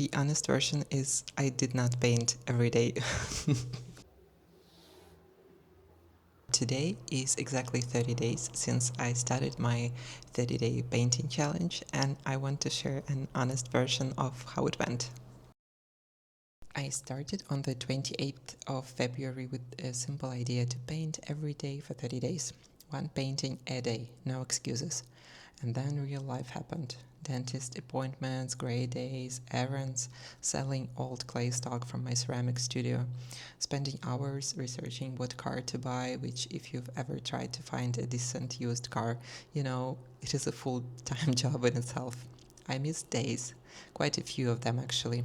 The honest version is I did not paint every day. Today is exactly 30 days since I started my 30-day painting challenge, and I want to share an honest version of how it went. I started on the 28th of February with a simple idea to paint every day for 30 days. One painting a day, no excuses. And then real life happened. Dentist appointments, grey days, errands, selling old clay stock from my ceramic studio, spending hours researching what car to buy, which if you've ever tried to find a decent used car, you know, it is a full-time job in itself. I missed days, quite a few of them actually.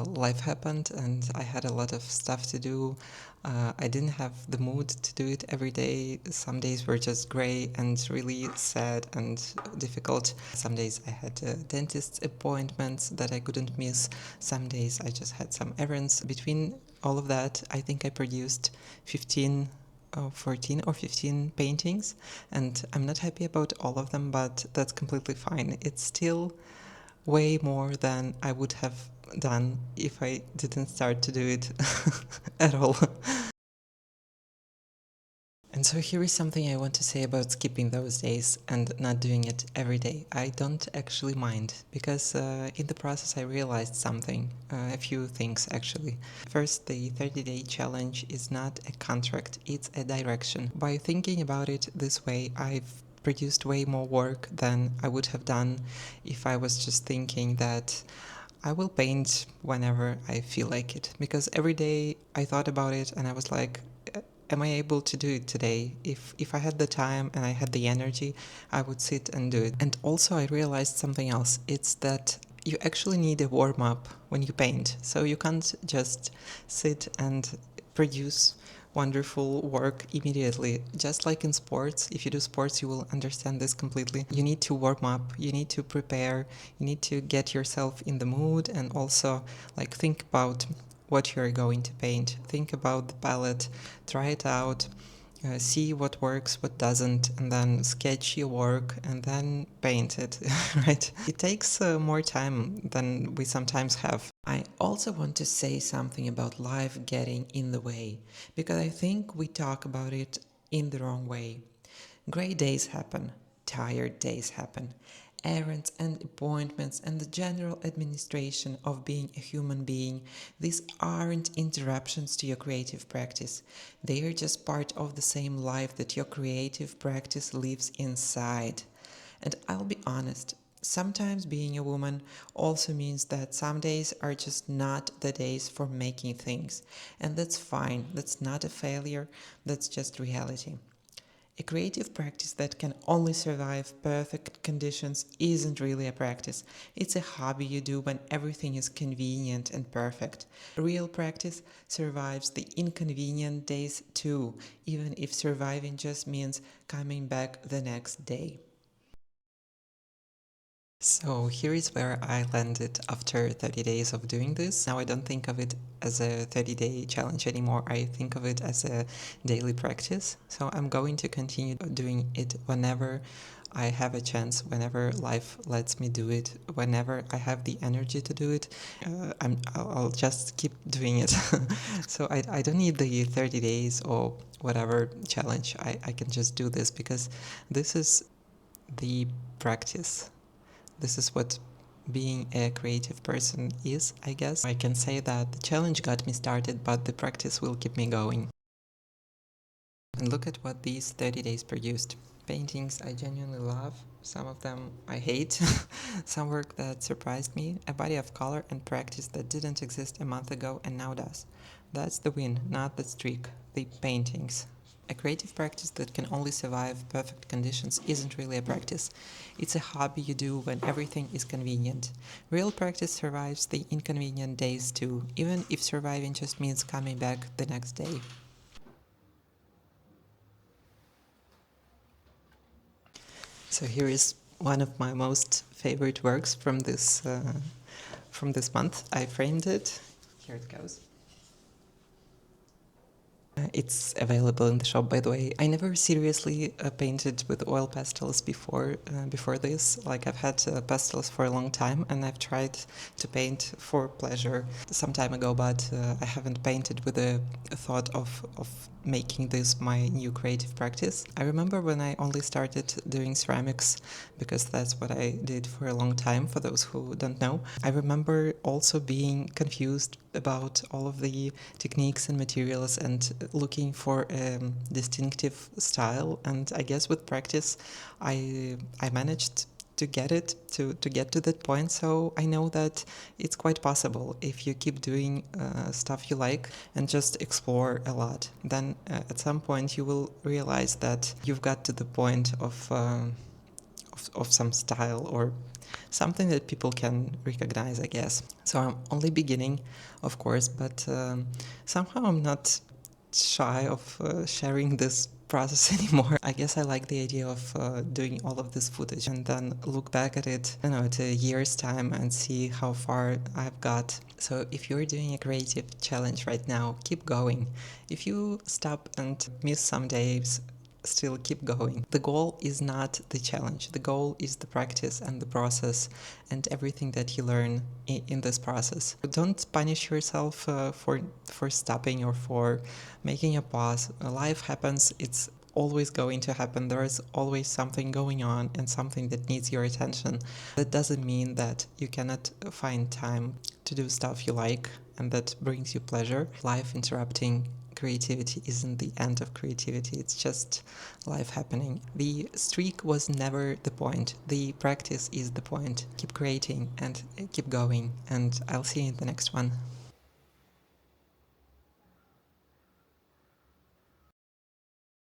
Life happened and I had a lot of stuff to do. I didn't have the mood to do it every day. Some days were just grey and really sad and difficult. Some days I had dentist appointments that I couldn't miss. Some days I just had some errands. Between all of that, I think I produced 14 or 15 paintings, and I'm not happy about all of them, but that's completely fine. It's still way more than I would have done if I didn't start to do it at all. And so here is something I want to say about skipping those days and not doing it every day. I don't actually mind, because in the process I realized something, a few things actually. First, the 30-day challenge is not a contract, it's a direction. By thinking about it this way, I've produced way more work than I would have done if I was just thinking that I will paint whenever I feel like it. Because every day I thought about it and I was like, am I able to do it today? If I had the time and I had the energy, I would sit and do it. And also I realized something else. It's that you actually need a warm-up when you paint. So you can't just sit and produce wonderful work immediately. Just like in sports, if you do sports, you will understand this completely. You need to warm up, you need to prepare, you need to get yourself in the mood, and also like think about what you're going to paint. Think about the palette, try it out, see what works, what doesn't, and then sketch your work and then paint it, right? It takes more time than we sometimes have. I also want to say something about life getting in the way, because I think we talk about it in the wrong way. Great days happen, tired days happen, errands and appointments and the general administration of being a human being, these aren't interruptions to your creative practice. They are just part of the same life that your creative practice lives inside. And I'll be honest, sometimes being a woman also means that some days are just not the days for making things. And that's fine, that's not a failure, that's just reality. A creative practice that can only survive perfect conditions isn't really a practice. It's a hobby you do when everything is convenient and perfect. Real practice survives the inconvenient days too, even if surviving just means coming back the next day. So here is where I landed after 30 days of doing this. Now I don't think of it as a 30-day challenge anymore. I think of it as a daily practice. So I'm going to continue doing it whenever I have a chance, whenever life lets me do it, whenever I have the energy to do it. I'll just keep doing it. So I don't need the 30 days or whatever challenge. I can just do this because this is the practice. This is what being a creative person is, I guess. I can say that the challenge got me started, but the practice will keep me going. And look at what these 30 days produced. Paintings I genuinely love, some of them I hate, some work that surprised me, a body of color and practice that didn't exist a month ago and now does. That's the win, not the streak, the paintings. A creative practice that can only survive perfect conditions isn't really a practice. It's a hobby you do when everything is convenient. Real practice survives the inconvenient days too, even if surviving just means coming back the next day. So here is one of my most favorite works from this month. I framed it. Here it goes. It's available in the shop, by the way. I never seriously painted with oil pastels before this. Like, I've had pastels for a long time, and I've tried to paint for pleasure some time ago, but I haven't painted with the thought of making this my new creative practice. I remember when I only started doing ceramics, because that's what I did for a long time, for those who don't know. I remember also being confused about all of the techniques and materials and looking for a distinctive style, and I guess with practice I managed to get to that point. So I know that it's quite possible if you keep doing stuff you like and just explore a lot. Then at some point you will realize that you've got to the point of some style or something that people can recognize, I guess. So I'm only beginning, of course, but somehow I'm not shy of sharing this process anymore. I guess I like the idea of doing all of this footage and then look back at it, you know, at a year's time and see how far I've got. So if you're doing a creative challenge right now, keep going. If you stop and miss some days, still keep going. The goal is not the challenge. The goal is the practice and the process and everything that you learn in this process. Don't punish yourself for stopping or for making a pause. Life happens. It's always going to happen. There is always something going on and something that needs your attention. That doesn't mean that you cannot find time to do stuff you like and that brings you pleasure. Life interrupting creativity isn't the end of creativity, it's just life happening. The streak was never the point, the practice is the point. Keep creating and keep going, and I'll see you in the next one.